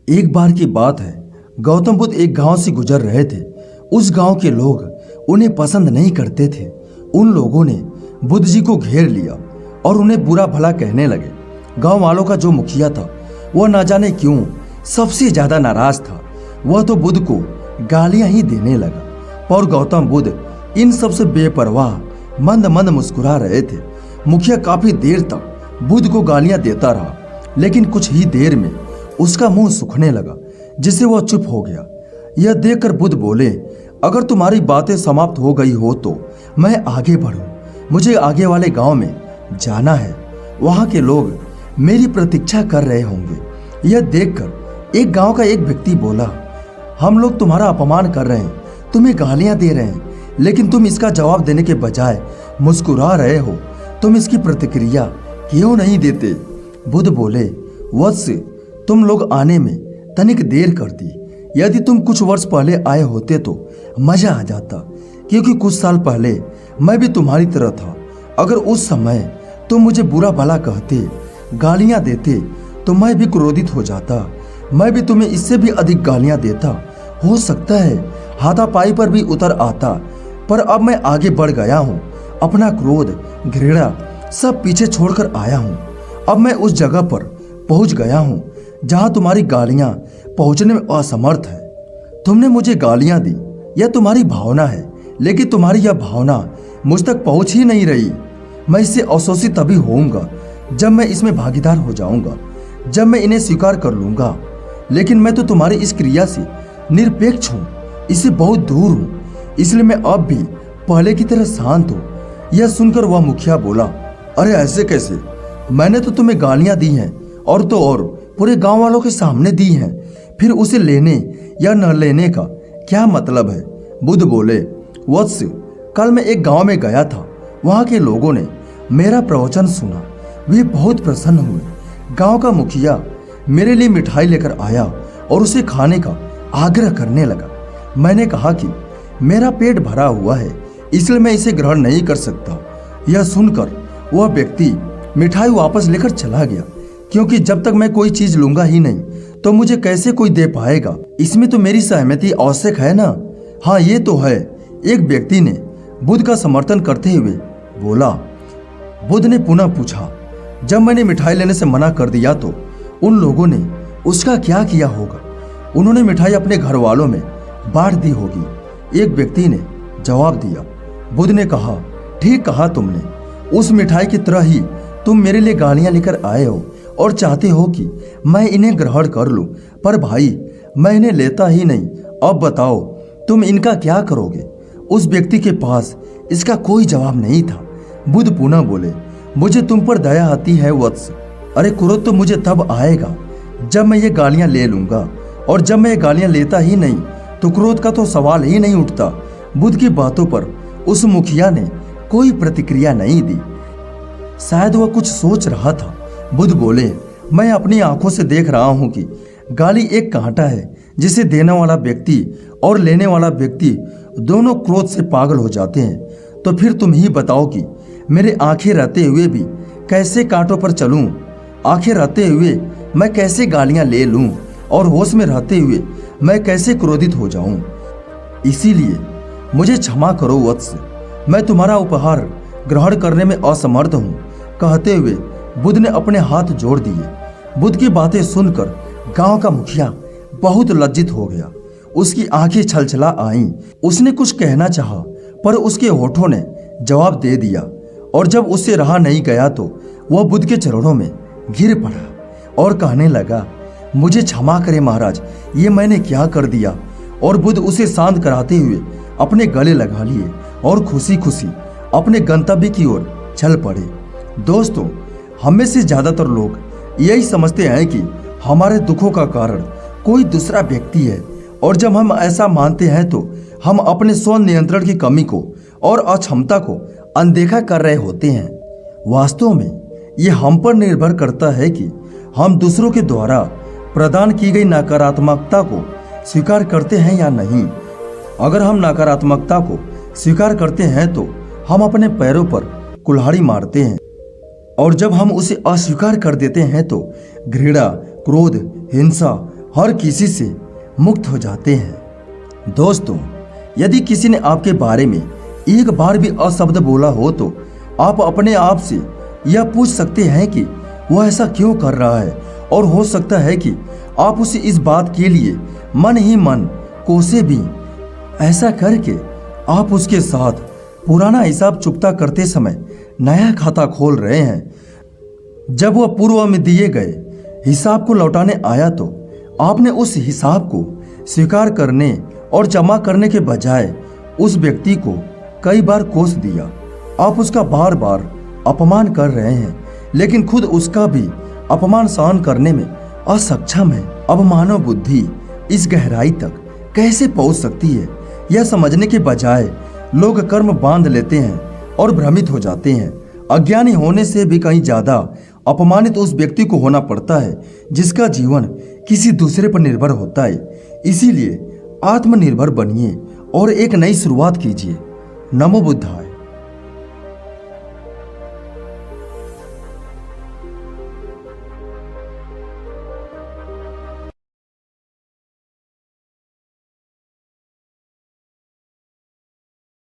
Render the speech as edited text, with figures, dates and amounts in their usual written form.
एक बार की बात है, गौतम बुद्ध एक गांव से गुजर रहे थे। उस गांव के लोग उन्हें पसंद नहीं करते थे। उन लोगों ने बुद्ध जी को घेर लिया और उन्हें बुरा भला कहने लगे। गांव वालों का जो मुखिया था वह ना जाने क्यों सबसे ज्यादा नाराज था। वह तो बुद्ध को गालियां ही देने लगा और गौतम बुद्ध इन सब से बेपरवाह मंद मंद मुस्कुरा रहे थे। मुखिया काफी देर तक बुद्ध को गालियां देता रहा, लेकिन कुछ ही देर में उसका मुंह सूखने लगा, जिससे वह चुप हो गया। यह देखकर बुद्ध बोले, अगर तुम्हारी बातें समाप्त हो गई हो तो मैं आगे बढ़ूं। मुझे आगे वाले गांव में जाना है, वहां के लोग मेरी प्रतीक्षा कर रहे होंगे। यह देखकर एक गांव का एक व्यक्ति बोला, हम लोग तुम्हारा अपमान कर रहे हैं, तुम्हें गालियां दे रहे हैं, लेकिन तुम इसका जवाब देने के बजाय मुस्कुरा रहे हो। तुम इसकी प्रतिक्रिया क्यों नहीं देते? बुद्ध बोले, वत्स, तुम लोग आने में तनिक देर कर दी। यदि तुम कुछ वर्ष पहले आए होते तो मजा आ जाता, क्योंकि कुछ साल पहले मैं भी तुम्हारी तरह था। अगर उस समय तुम मुझे बुरा भला कहते, गालियां देते, तो मैं भी क्रोधित हो जाता। मैं भी तुम्हें इससे भी अधिक गालियां देता। हो सकता है हाथापाई पर भी उतर आता, पर अब मैं आगे बढ़ गया हूँ। अपना क्रोध, घृणा सब पीछे छोड़कर आया हूँ। अब मैं उस जगह पर पहुंच गया हूँ जहां तुम्हारी गालियां पहुंचने में असमर्थ है। तुमने मुझे गालियां दी, यह तुम्हारी भावना है, लेकिन तुम्हारी यह भावना मुझ तक पहुंच ही नहीं रही। मैं इससे अवशोषित तभी होऊंगा जब मैं इसमें भागीदार हो जाऊंगा, जब मैं इन्हें स्वीकार कर लूंगा। लेकिन मैं तो तुम्हारी इस क्रिया से निरपेक्ष हूँ, इससे बहुत दूर हूँ, इसलिए मैं अब भी पहले की तरह शांत हूँ। यह सुनकर वह मुखिया बोला, अरे ऐसे कैसे? मैंने तो तुम्हें गालियां दी हैं, और तो और पूरे गांव वालों के सामने दी हैं। फिर उसे लेने या न लेने का क्या मतलब है? बुद्ध बोले, वत्स, कल मैं एक गांव में गया था। वहां के लोगों ने मेरा प्रवचन सुना, वे बहुत प्रसन्न हुए। गांव का मुखिया मेरे लिए मिठाई लेकर आया और उसे खाने का आग्रह करने लगा। मैंने कहा कि मेरा पेट भरा हुआ है, इसलिए मैं इसे ग्रहण नहीं कर सकता। यह सुनकर वह व्यक्ति मिठाई वापस लेकर चला गया, क्योंकि जब तक मैं कोई चीज लूंगा ही नहीं तो मुझे कैसे कोई दे पाएगा? इसमें तो मेरी सहमति आवश्यक है ना? हाँ, ये तो है। एक व्यक्ति ने बुद्ध का समर्थन करते हुए बोला। बुद्ध ने पुनः पूछा, जब मैंने मिठाई लेने से मना कर दिया तो उन लोगों ने उसका क्या किया होगा? उन्होंने मिठाई अपने घर वालों में बांट दी होगी, एक व्यक्ति ने जवाब दिया। बुद्ध ने कहा, ठीक कहा तुमने। उस मिठाई की तरह ही तुम मेरे लिए गालियां लेकर आए हो और चाहते हो कि मैं इन्हें ग्रहण कर लूं, पर भाई मैं इन्हें लेता ही नहीं। अब बताओ तुम इनका क्या करोगे? उस व्यक्ति के पास इसका कोई जवाब नहीं था। बुद्ध पुनः बोले, मुझे तुम पर दया आती है वत्स। अरे क्रोध तो मुझे तब आएगा जब मैं ये गालियां ले लूंगा, और जब मैं ये गालियां लेता ही नहीं तो क्रोध का तो सवाल ही नहीं उठता। बुद्ध की बातों पर उस मुखिया ने कोई प्रतिक्रिया नहीं दी। शायद वह कुछ सोच रहा था। बुद्ध बोले, मैं अपनी आंखों से देख रहा हूं कि गाली एक कांटा है, जिसे देने वाला व्यक्ति और लेने वाला व्यक्ति दोनों क्रोध से पागल हो जाते हैं। तो फिर तुम ही बताओ कि मेरे आंखें रहते हुए भी कैसे कांटों पर चलूं? आंखें रहते हुए मैं कैसे गालियां ले लूं, और होश में रहते हुए मैं कैसे क्रोधित हो जाऊं? इसीलिए मुझे क्षमा करो वत्स, मैं तुम्हारा उपहार ग्रहण करने में असमर्थ हूं। कहते हुए बुद्ध ने अपने हाथ जोड़ दिए। बुद्ध की बातें सुनकर गांव का मुखिया बहुत लज्जित हो गया। उसकी आंखें छलछला आईं। उसने कुछ कहना चाहा, पर उसके होठों ने जवाब दे दिया, और जब उससे रहा नहीं गया तो वह बुद्ध के चरणों में गिर पड़ा और कहने लगा, मुझे क्षमा करें महाराज, ये मैंने क्या कर दिया? और बुद्ध उसे शांत कराते हुए अपने गले लगा लिए और खुशी खुशी अपने गंतव्य की ओर चल पड़े। दोस्तों, हमें से ज्यादातर लोग यही समझते हैं कि हमारे दुखों का कारण कोई दूसरा व्यक्ति है, और जब हम ऐसा मानते हैं तो हम अपने स्व नियंत्रण की कमी को और अक्षमता को अनदेखा कर रहे होते हैं। वास्तव में ये हम पर निर्भर करता है कि हम दूसरों के द्वारा प्रदान की गई नकारात्मकता को स्वीकार करते हैं या नहीं। अगर हम नकारात्मकता को स्वीकार करते हैं तो हम अपने पैरों पर कुल्हाड़ी मारते हैं, और जब हम उसे अस्वीकार कर देते हैं तो घृणा, क्रोध, हिंसा हर किसी से मुक्त हो जाते हैं। दोस्तों, यदि किसी ने आपके बारे में एक बार भी अशब्द बोला हो तो आप अपने आप से यह पूछ सकते हैं कि वह ऐसा क्यों कर रहा है, और हो सकता है कि आप उसे इस बात के लिए मन ही मन कोसे भी। ऐसा करके आप उसके साथ पुराना हिसाब चुकता करते समय नया खाता खोल रहे हैं। जब वह पूर्व में दिए गए हिसाब को लौटाने आया तो आपने उस हिसाब को स्वीकार करने और जमा करने के बजाय उस व्यक्ति को कई बार कोस दिया। आप उसका बार बार अपमान कर रहे हैं, लेकिन खुद उसका भी अपमान सहन करने में असक्षम है। अब मानव बुद्धि इस गहराई तक कैसे पहुंच सकती है, यह समझने के बजाय लोग कर्म बांध लेते हैं और भ्रमित हो जाते हैं। अज्ञानी होने से भी कहीं ज्यादा अपमानित उस व्यक्ति को होना पड़ता है जिसका जीवन किसी दूसरे पर निर्भर होता है। इसीलिए आत्मनिर्भर बनिए और एक नई शुरुआत कीजिए। नमो बुद्धाय।